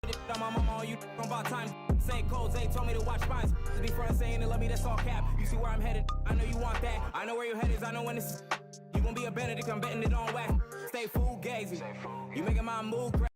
On my mama, you about time. Say codes, they told me to watch spies. To be front saying they love me, that's all cap. You see where I'm headed, I know you want that. I know where your head is, I know when it's. You gon' be a Benedict, I'm betting it on wax. Stay full gazing. You making my move crazy.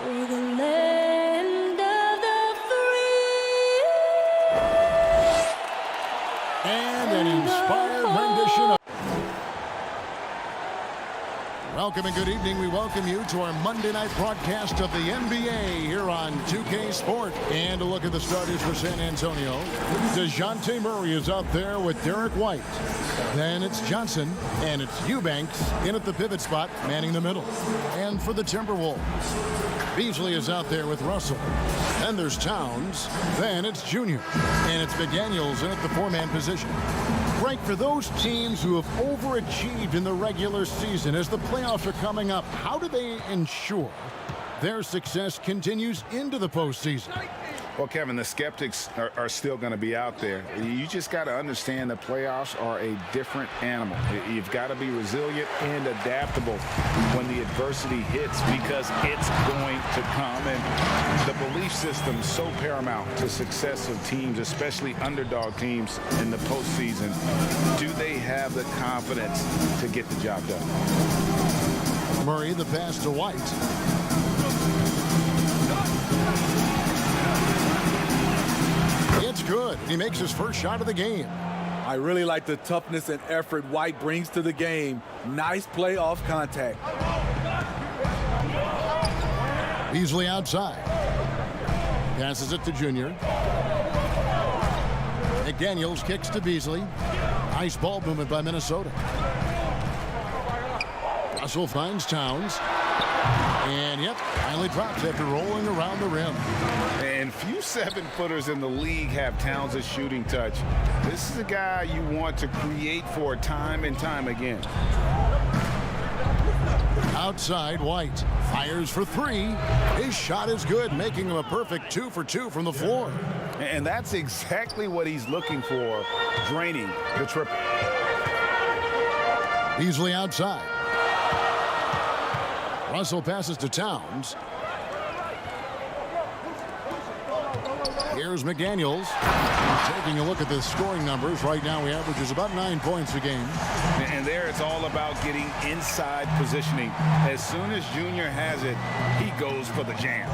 We're the land of the free. And an inspired rendition of... Welcome and good evening. We welcome you to our Monday night broadcast of the NBA here on 2K Sport. And a look at the starters for San Antonio. DeJounte Murray is out there with Derek White. Then it's Johnson, and it's Eubanks in at the pivot spot, manning the middle. And for the Timberwolves, Beasley is out there with Russell. Then there's Towns. Then it's Junior. And it's McDaniels in at the four-man position. Right, for those teams who have overachieved in the regular season, as the playoffs are coming up, how do they ensure their success continues into the postseason? Well, Kevin, the skeptics are still going to be out there. You just got to understand the playoffs are a different animal. You've got to be resilient and adaptable when the adversity hits, because it's going to come. And the belief system is so paramount to success of teams, especially underdog teams in the postseason. Do they have the confidence to get the job done? Murray, the pass to White. It's good. He makes his first shot of the game. I really like the toughness and effort White brings to the game. Nice play off contact. Beasley outside. Passes it to Junior. McDaniels kicks to Beasley. Nice ball movement by Minnesota. Russell finds Towns. And, yep, finally drops after rolling around the rim. And few seven-footers in the league have Towns' shooting touch. This is a guy you want to create for time and time again. Outside, White fires for three. His shot is good, making him a perfect 2 for 2 from the floor. And that's exactly what he's looking for, draining the triple. Beasley outside. Russell passes to Towns. Here's McDaniels. Taking a look at the scoring numbers. Right now, he averages about 9 points a game. And there it's all about getting inside positioning. As soon as Junior has it, he goes for the jam.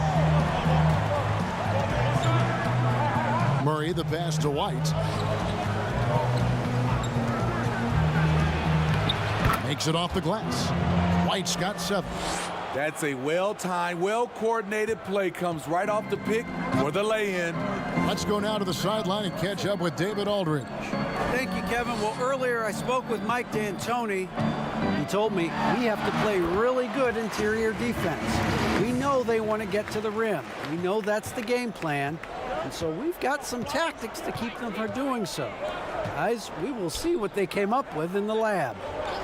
Murray, the pass to White. Makes it off the glass. White's got 7. That's a well-timed, well-coordinated play. Comes right off the pick for the lay-in. Let's go now to the sideline and catch up with David Aldridge. Thank you, Kevin. Well, earlier I spoke with Mike D'Antoni. He told me we have to play really good interior defense. We know they want to get to the rim. We know that's the game plan. And so we've got some tactics to keep them from doing so. Guys, we will see what they came up with in the lab.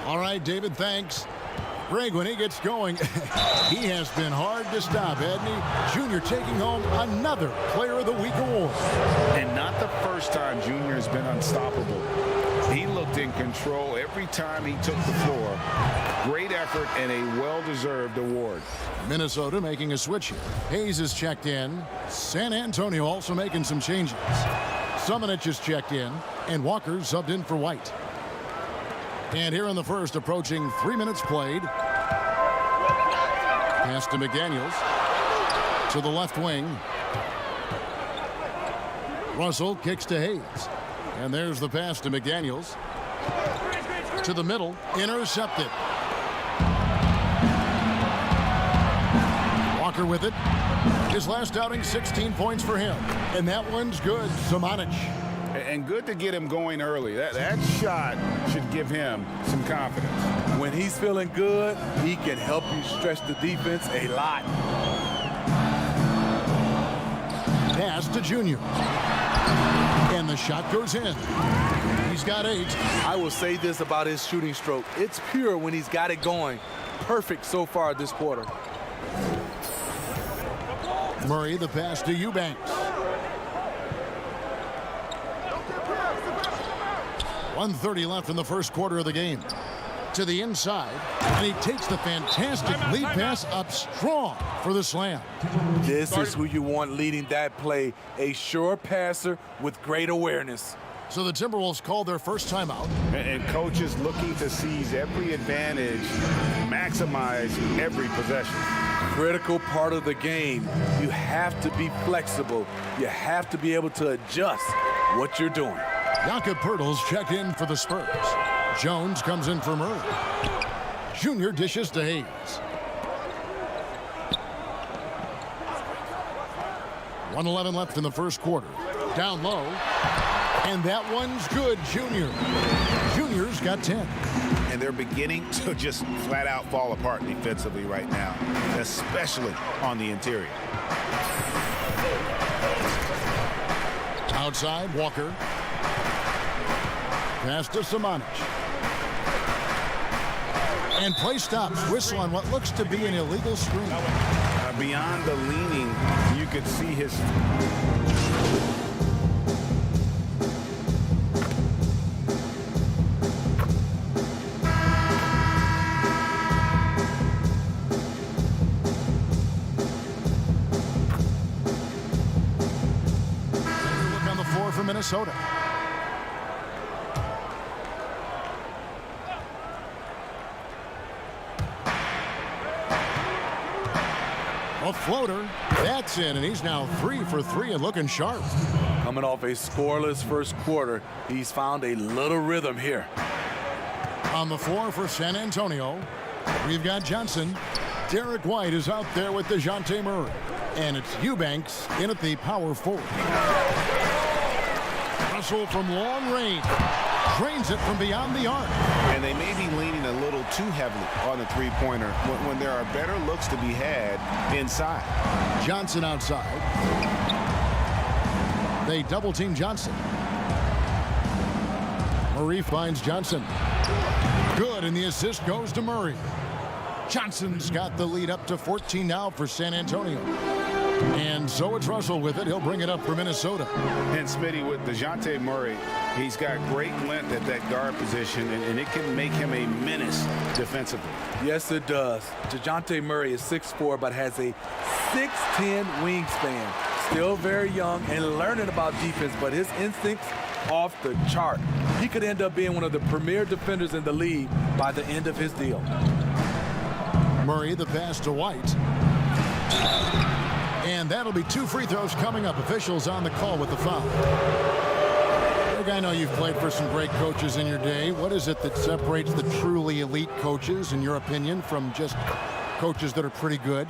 All right, David, thanks. Greg, when he gets going, he has been hard to stop, hasn't he? Junior taking home another Player of the Week award. And not the first time Junior has been unstoppable. He looked in control every time he took the floor. Great effort and a well-deserved award. Minnesota making a switch here. Hayes is checked in. San Antonio also making some changes. Summonich is checked in, and Walker subbed in for White. And here in the first, approaching 3 minutes played. Pass to McDaniels. To the left wing. Russell kicks to Hayes. And there's the pass to McDaniels. To the middle. Intercepted. Walker with it. His last outing, 16 points for him. And that one's good. Samanic. And good to get him going early. That shot should give him some confidence. When he's feeling good, he can help you stretch the defense a lot. Pass to Junior. And the shot goes in. He's got 8. I will say this about his shooting stroke. It's pure when he's got it going. Perfect so far this quarter. Murray, the pass to Eubanks. 1:30 left in the first quarter of the game. To the inside, and he takes the fantastic lead pass up strong for the slam. This is who you want leading that play, a sure passer with great awareness. So the Timberwolves called their first timeout. And coaches looking to seize every advantage, maximize every possession. Critical part of the game. You have to be flexible. You have to be able to adjust what you're doing. Jakob Poeltl's check in for the Spurs. Jones comes in for Murray. Junior dishes to Hayes. 1:11 left in the first quarter. Down low. And that one's good, Junior. Junior's got 10. And they're beginning to just flat out fall apart defensively right now, especially on the interior. Outside, Walker. Pass to Samanic. And play stops. Whistle on what looks to be an illegal screen. Beyond the leaning, you could see his... Look on the floor for Minnesota. A floater. That's in, and he's now 3 for 3 and looking sharp. Coming off a scoreless first quarter, he's found a little rhythm here. On the floor for San Antonio, we've got Johnson. Derek White is out there with DeJounte Murray. And it's Eubanks in at the power forward. Russell from long range. Drains it from beyond the arc. And they may be leaning a little too heavily on the three-pointer when there are better looks to be had inside. Johnson outside. They double-team Johnson. Murray finds Johnson. Good, and the assist goes to Murray. Johnson's got the lead up to 14 now for San Antonio. And so it's Russell with it. He'll bring it up for Minnesota. And Smitty, with DeJounte Murray, he's got great length at that guard position, and it can make him a menace defensively. Yes, it does. DeJounte Murray is 6'4", but has a 6'10" wingspan. Still very young and learning about defense, but his instincts off the chart. He could end up being one of the premier defenders in the league by the end of his deal. Murray, the pass to White. And that'll be 2 free throws coming up. Officials on the call with the foul. Greg, I know you've played for some great coaches in your day. What is it that separates the truly elite coaches, in your opinion, from just coaches that are pretty good?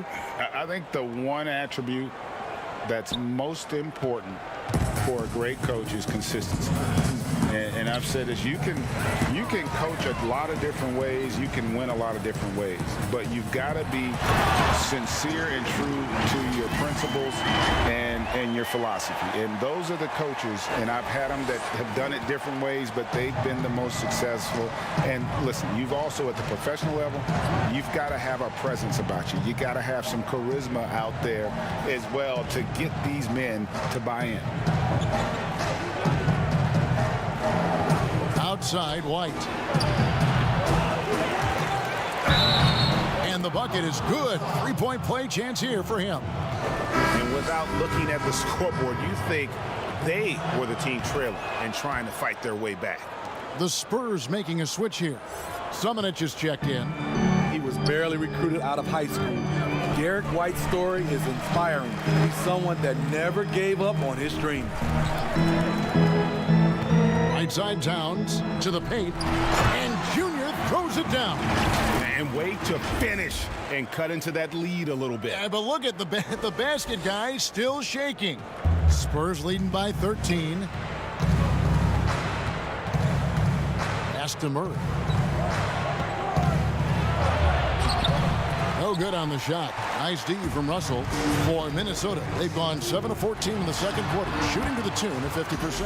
I think the one attribute that's most important for a great coach is consistency. And I've said this, you can coach a lot of different ways, you can win a lot of different ways, but you've got to be sincere and true to your principles and your philosophy. And those are the coaches, and I've had them that have done it different ways, but they've been the most successful. And listen, you've also, at the professional level, you've got to have a presence about you. You got to have some charisma out there as well to get these men to buy in. Outside, White. And the bucket is good. 3-point play chance here for him. And without looking at the scoreboard, you think they were the team trailing and trying to fight their way back. The Spurs making a switch here. Sumonich is checked in. He was barely recruited out of high school. Derek White's story is inspiring. He's someone that never gave up on his dream. Right side Towns to the paint, and Junior throws it down. And wait to finish and cut into that lead a little bit. Yeah, but look at the basket, guys, still shaking. Spurs leading by 13. Pass to Murray. No good on the shot. Nice D from Russell for Minnesota. They've gone 7 of 14 in the second quarter, shooting to the tune of 50%.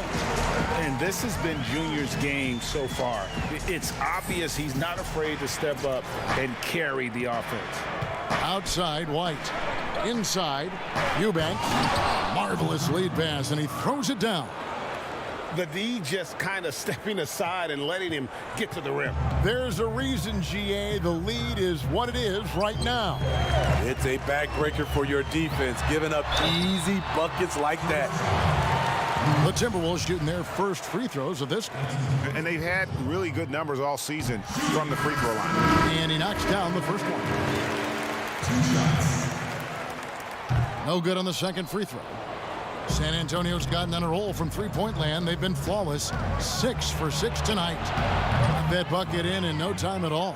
And this has been Junior's game so far. It's obvious he's not afraid to step up and carry the offense. Outside, White. Inside, Eubanks. Marvelous lead pass, and he throws it down. The D just kind of stepping aside and letting him get to the rim. There's a reason, GA, the lead is what it is right now. It's a backbreaker for your defense, giving up easy buckets like that. The Timberwolves shooting their first free throws of this. And they've had really good numbers all season from the free throw line. And he knocks down the first one. 2 shots. No good on the second free throw. San Antonio's gotten on a roll from three-point land. They've been flawless. 6 for 6 tonight. Got that bucket in no time at all.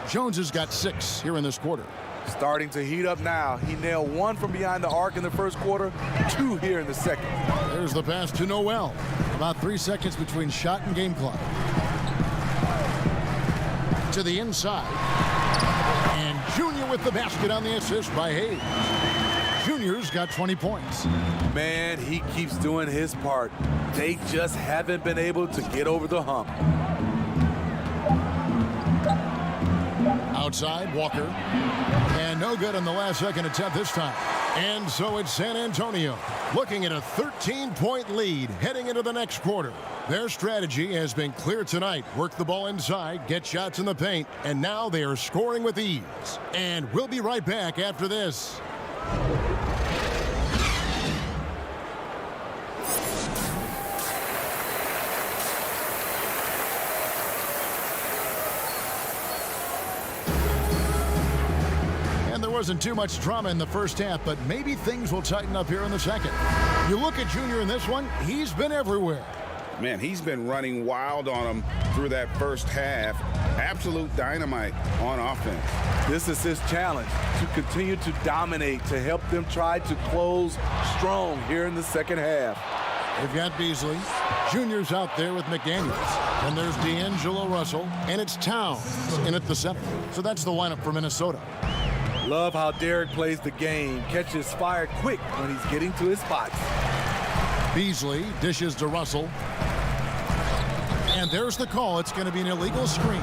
Jones has got 6 here in this quarter. Starting to heat up now. He nailed 1 from behind the arc in the first quarter, 2 here in the second. There's the pass to Noel. About 3 seconds between shot and game clock. To the inside. And Junior with the basket on the assist by Hayes. Junior's got 20 points. Man, he keeps doing his part. They just haven't been able to get over the hump. Outside, Walker. And no good on the last second attempt this time. And so it's San Antonio looking at a 13-point lead heading into the next quarter. Their strategy has been clear tonight. Work the ball inside, get shots in the paint, and now they are scoring with ease. And we'll be right back after this. Wasn't too much drama in the first half, but maybe things will tighten up here in the second. You look at Junior in this one, he's been everywhere. Man, he's been running wild on him through that first half. Absolute dynamite on offense. This is his challenge, to continue to dominate, to help them try to close strong here in the second half. They've got Beasley. Junior's out there with McDaniels. And there's D'Angelo Russell, and it's Towns in at the center. So that's the lineup for Minnesota. Love how Derek plays the game, catches fire quick when he's getting to his spots. Beasley dishes to Russell. And there's the call. It's going to be an illegal screen.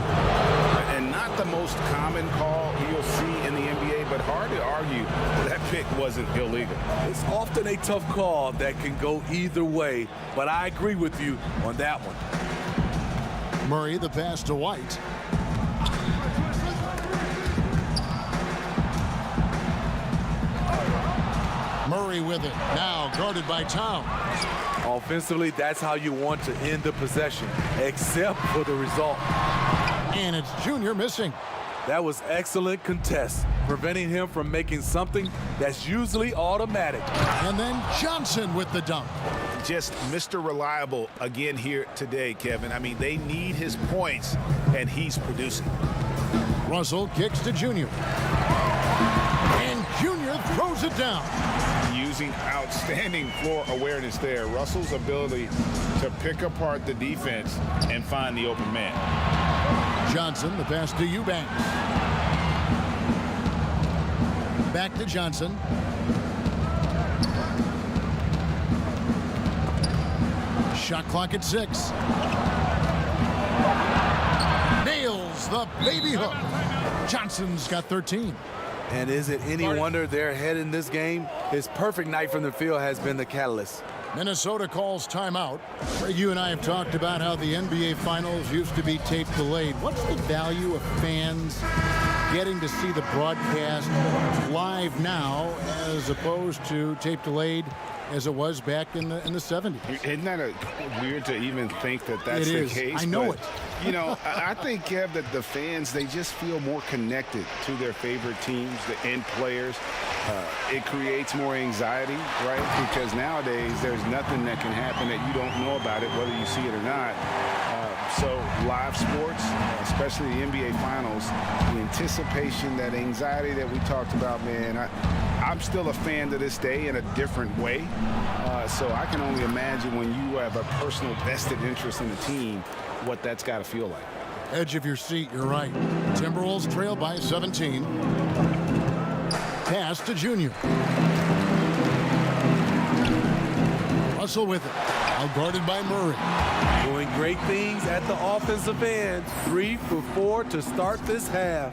And not the most common call you'll see in the NBA, but hard to argue that pick wasn't illegal. It's often a tough call that can go either way, but I agree with you on that one. Murray, the pass to White. Murray with it. Now guarded by Towns. Offensively, that's how you want to end the possession, except for the result. And it's Junior missing. That was excellent contest, preventing him from making something that's usually automatic. And then Johnson with the dunk. Just Mr. Reliable again here today, Kevin. I mean, they need his points, and he's producing. Russell kicks to Junior. And Junior throws it down. Using outstanding floor awareness there. Russell's ability to pick apart the defense and find the open man. Johnson, the pass to Eubanks. Back to Johnson. Shot clock at 6. Nails the baby hook. Johnson's got 13. And is it any wonder they're ahead in this game? His perfect night from the field has been the catalyst. Minnesota calls timeout. You and I have talked about how the NBA Finals used to be tape delayed. What's the value of fans getting to see the broadcast live now as opposed to tape delayed as it was back in the 70s? Isn't that weird to even think that that's the case? I know it. You know, I think, Kev, that the fans, they just feel more connected to their favorite teams and players. It creates more anxiety, right? Because nowadays there's nothing that can happen that you don't know about it, whether you see it or not. So live sports, especially the NBA Finals, the anticipation, that anxiety that we talked about, man, I'm still a fan to this day in a different way. So I can only imagine when you have a personal vested interest in a team, what that's got to feel like. Edge of your seat, you're right. Timberwolves trail by 17. Pass to Junior. Russell with it. Out guarded by Murray. Doing great things at the offensive end. 3 for 4 to start this half.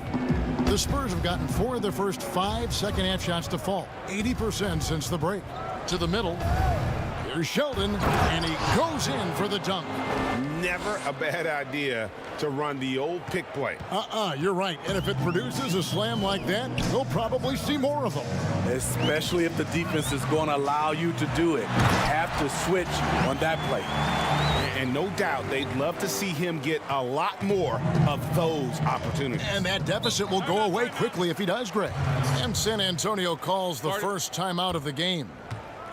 The Spurs have gotten 4 of their first 5 second-half shots to fall. 80% since the break. To the middle. Here's Sheldon, and he goes in for the dunk. Never a bad idea to run the old pick play. You're right. And if it produces a slam like that, we'll probably see more of them. Especially if the defense is going to allow you to do it. Have to switch on that play. And no doubt they'd love to see him get a lot more of those opportunities. And that deficit will go away quickly if he does, Greg. And San Antonio calls the first timeout of the game.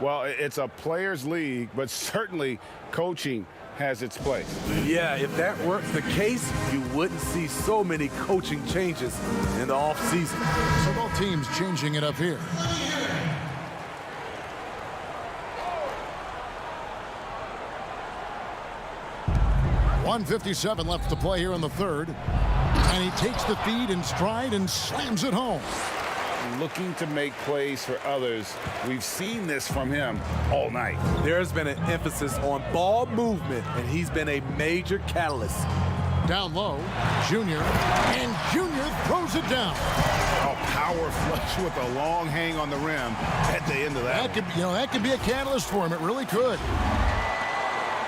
Well, it's a players' league, but certainly coaching has its place. Yeah, if that were the case, you wouldn't see so many coaching changes in the offseason. So both teams changing it up here. .157 left to play here in the third. And he takes the feed in stride and slams it home. Looking to make plays for others. We've seen this from him all night. There's been an emphasis on ball movement, and he's been a major catalyst. Down low, Junior, and Junior throws it down. A power flush with a long hang on the rim at the end of that. That could be a catalyst for him. It really could.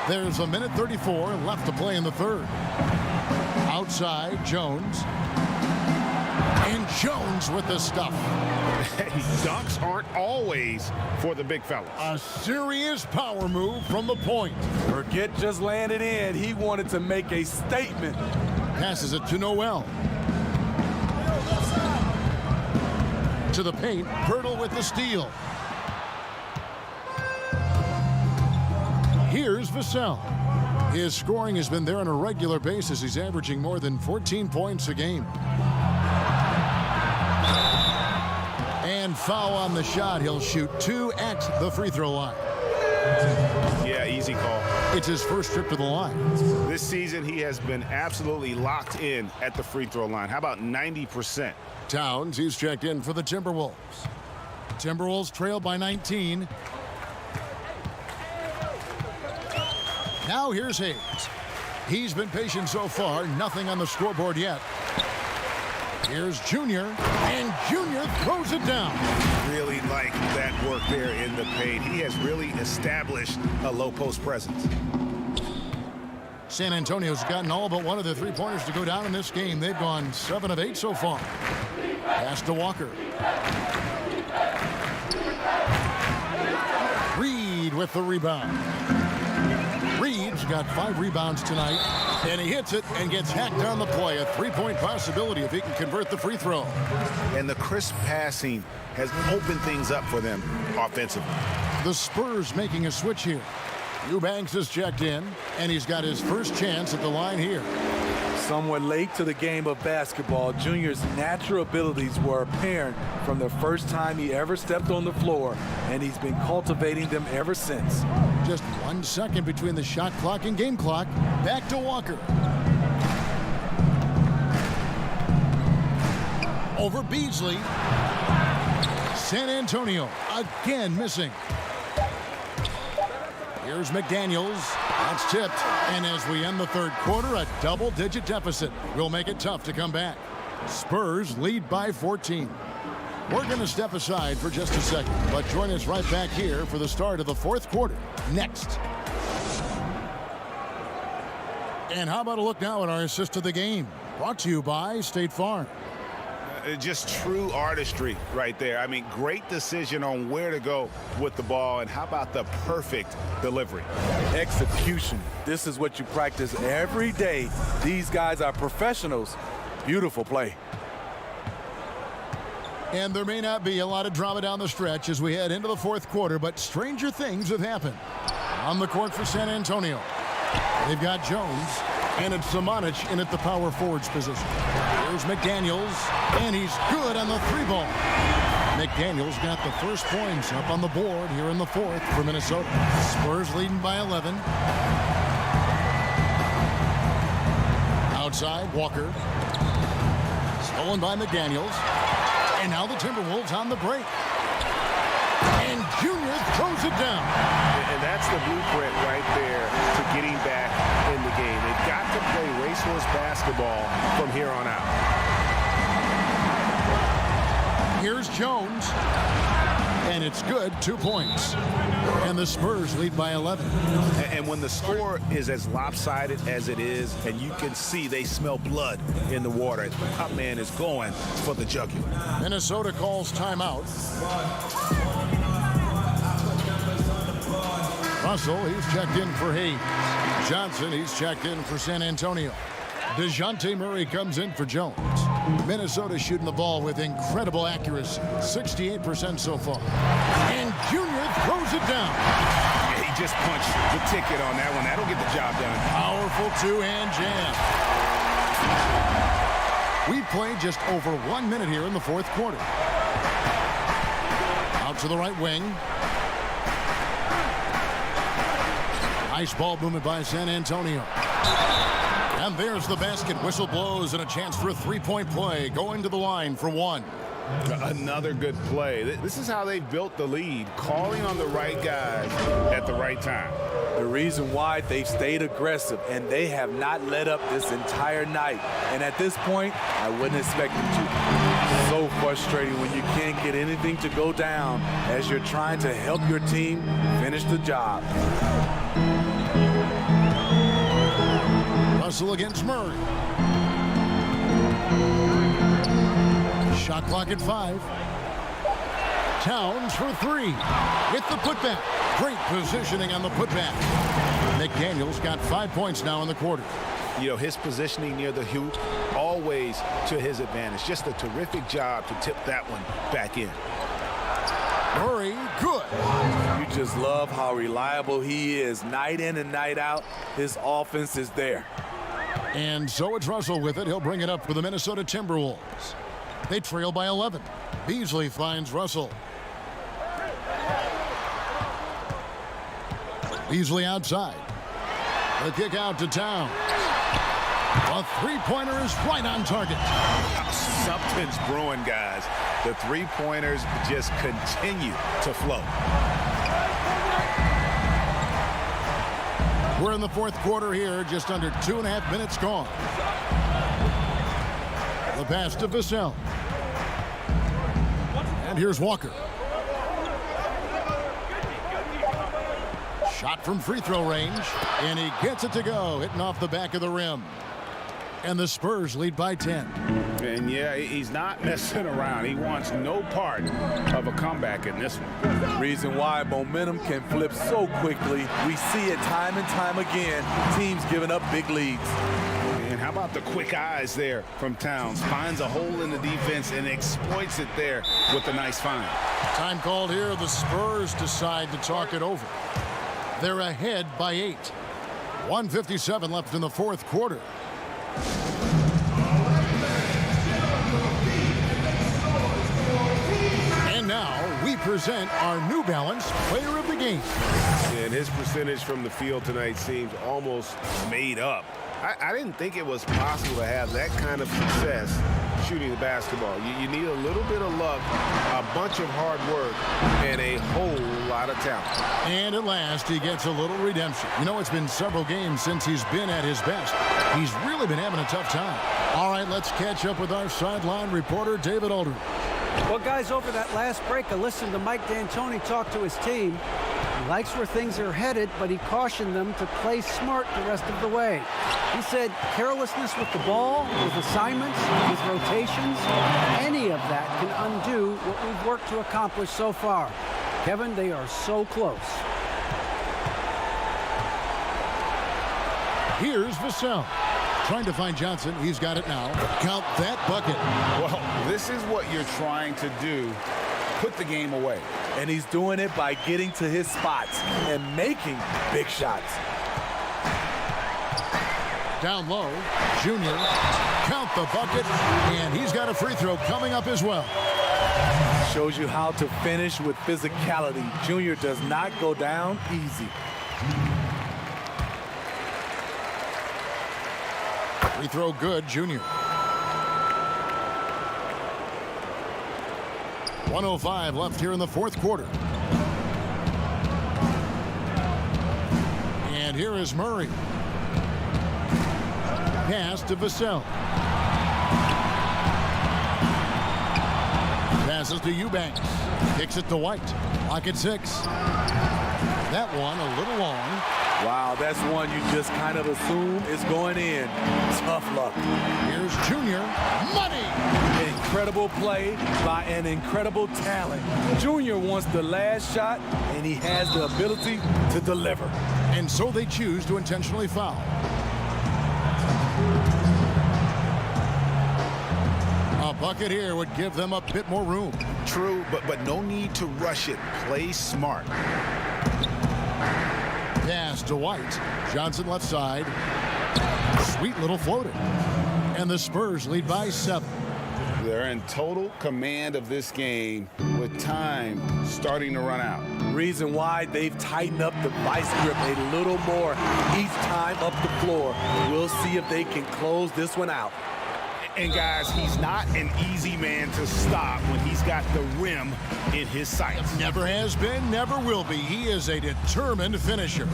There's a minute 34 left to play in the third. Outside, Jones. And Jones with the stuff. Dunks aren't always for the big fellas. A serious power move from the point. Forget just laying it in. He wanted to make a statement. Passes it to Noel. To the paint. Pirtle with the steal. Here's Vassell. His scoring has been there on a regular basis. He's averaging more than 14 points a game. And foul on the shot. He'll shoot 2 at the free throw line. Yeah, easy call. It's his first trip to the line. This season, he has been absolutely locked in at the free throw line. How about 90%? Towns, he's checked in for the Timberwolves. Timberwolves trail by 19. Now here's Hayes. He's been patient so far. Nothing on the scoreboard yet. Here's Junior, and Junior throws it down. Really like that work there in the paint. He has really established a low post presence. San Antonio's gotten all but one of their three-pointers to go down in this game. They've gone 7 of 8 so far. Pass to Walker. Reed with the rebound. Reed's got 5 rebounds tonight, and he hits it and gets hacked on the play. A 3-point possibility if he can convert the free throw. And the crisp passing has opened things up for them offensively. The Spurs making a switch here. Eubanks is checked in, and he's got his first chance at the line here. Somewhat late to the game of basketball, Junior's natural abilities were apparent from the first time he ever stepped on the floor, and he's been cultivating them ever since. Just 1 second between the shot clock and game clock. Back to Walker. Over Beasley. San Antonio again missing. Here's McDaniels. That's tipped. And as we end the third quarter, a double-digit deficit will make it tough to come back. Spurs lead by 14. We're going to step aside for just a second, but join us right back here for the start of the fourth quarter. next. And how about a look now at our assist of the game? Brought to you by State Farm. Just true artistry right there. I mean, great decision on where to go with the ball, and how about the perfect delivery? Execution. This is what you practice every day. These guys are professionals. Beautiful play. And there may not be a lot of drama down the stretch as we head into the fourth quarter, but stranger things have happened. On the court for San Antonio, they've got Jones, and it's Samanic in at the power forwards position. Here's McDaniels, and he's good on the three ball. McDaniels got the first points up on the board here in the fourth for Minnesota. Spurs leading by 11. Outside, Walker. Stolen by McDaniels. And now the Timberwolves on the break. And Junior throws it down. And that's the blueprint right there to getting back in the game. They've got to play racehorse basketball from here on out. Here's Jones. And it's good, 2 points. And the Spurs lead by 11. And when the score is as lopsided as it is, and you can see they smell blood in the water, the top man is going for the jugular. Minnesota calls timeout. Russell, he's checked in for Hayes. Johnson, he's checked in for San Antonio. DeJounte Murray comes in for Jones. Minnesota shooting the ball with incredible accuracy, 68% so far. And Junior throws it down. Yeah, he just punched the ticket on that one. That'll get the job done. Powerful two-hand jam. We've played just over 1 minute here in the fourth quarter. Out to the right wing. Nice ball movement by San Antonio. And there's the basket. Whistle blows and a chance for a three-point play. Going to the line for one. Another good play. This is how they built the lead, calling on the right guys at the right time. The reason why they've stayed aggressive, and they have not let up this entire night. And at this point, I wouldn't expect them to. So frustrating when you can't get anything to go down as you're trying to help your team finish the job. Russell against Murray. Shot clock at 5. Towns for 3. With the putback. Great positioning on the putback. McDaniels got 5 points now in the quarter. You know, his positioning near the hoop, always to his advantage. Just a terrific job to tip that one back in. Murray, good. You just love how reliable he is. Night in and night out, his offense is there. And so it's Russell with it. He'll bring it up for the Minnesota Timberwolves. They trail by 11. Beasley finds Russell. Beasley outside. The kick out to Town. A three-pointer is right on target. Something's brewing, guys. The three-pointers just continue to flow. We're in the fourth quarter here, just under 2.5 minutes gone. The pass to Vassell. And here's Walker. Shot from free throw range, and he gets it to go, hitting off the back of the rim. And the Spurs lead by 10. And yeah, he's not messing around. He wants no part of a comeback in this one. Reason why momentum can flip so quickly. We see it time and time again. Teams giving up big leads. And how about the quick eyes there from Towns? Finds a hole in the defense and exploits it there with a nice find. Time called here. The Spurs decide to talk it over. They're ahead by 8. 1:57 left in the fourth quarter. And now we present our New Balance Player of the Game. And his percentage from the field tonight seems almost made up. I didn't think it was possible to have that kind of success shooting the basketball. You need a little bit of luck, a bunch of hard work, and a whole lot of talent. And at last, he gets a little redemption. You know, it's been several games since he's been at his best. He's really been having a tough time. All right, let's catch up with our sideline reporter, David Aldridge. Well, guys, over that last break, I listened to Mike D'Antoni talk to his team. He likes where things are headed, but he cautioned them to play smart the rest of the way. He said carelessness with the ball, with assignments, with rotations, any of that can undo what we've worked to accomplish so far. Kevin, they are so close. Here's Vassell. Trying to find Johnson. He's got it now. Count that bucket. Well, this is what you're trying to do. Put the game away. And he's doing it by getting to his spots and making big shots. Down low, Junior. Count the bucket. And he's got a free throw coming up as well. Shows you how to finish with physicality. Junior does not go down easy. Free throw good, Junior. 1:05 left here in the fourth quarter. And here is Murray. Pass to Vassell. Passes to Eubanks. Kicks it to White. Lock at 6. That one a little long. Wow, that's one you just kind of assume is going in. Tough luck. Here's Junior. Money! Incredible play by an incredible talent. Junior wants the last shot, and he has the ability to deliver. And so they choose to intentionally foul. A bucket here would give them a bit more room. True, but no need to rush it. Play smart. Pass to White. Johnson left side. Sweet little floater. And the Spurs lead by 7. They're in total command of this game with time starting to run out. Reason why they've tightened up the vice grip a little more each time up the floor. We'll see if they can close this one out. And guys, he's not an easy man to stop when he's got the rim in his sights. Never has been, never will be. He is a determined finisher.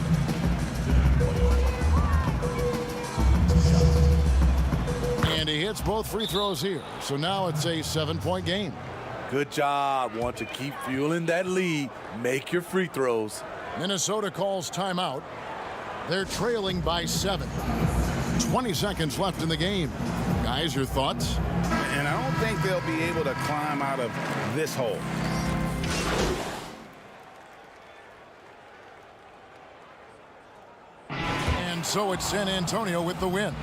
And he hits both free throws here. So now it's a 7-point game. Good job. Want to keep fueling that lead. Make your free throws. Minnesota calls timeout. They're trailing by 7. 20 seconds left in the game. Guys, your thoughts? And I don't think they'll be able to climb out of this hole. And so it's San Antonio with the win.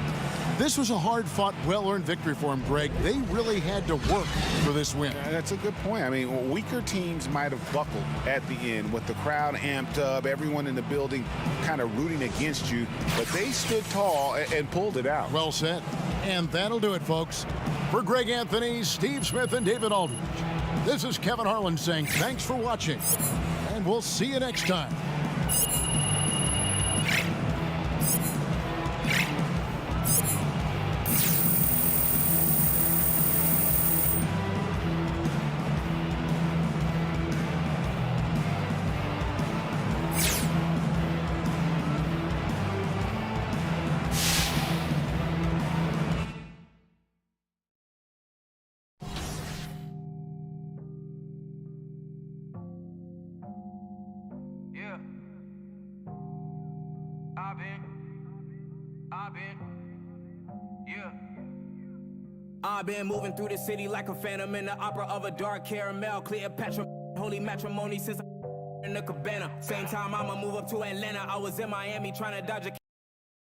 This was a hard-fought, well-earned victory for them, Greg. They really had to work for this win. That's a good point. I mean, weaker teams might have buckled at the end with the crowd amped up, everyone in the building kind of rooting against you, but they stood tall and pulled it out. Well said. And that'll do it, folks. For Greg Anthony, Steve Smith, and David Aldridge, this is Kevin Harlan saying thanks for watching, and we'll see you next time. I've been moving through the city like a phantom in the opera of a dark caramel. Cleopatra, holy matrimony since in the cabana. Same time I'ma move up to Atlanta. I was in Miami trying to dodge a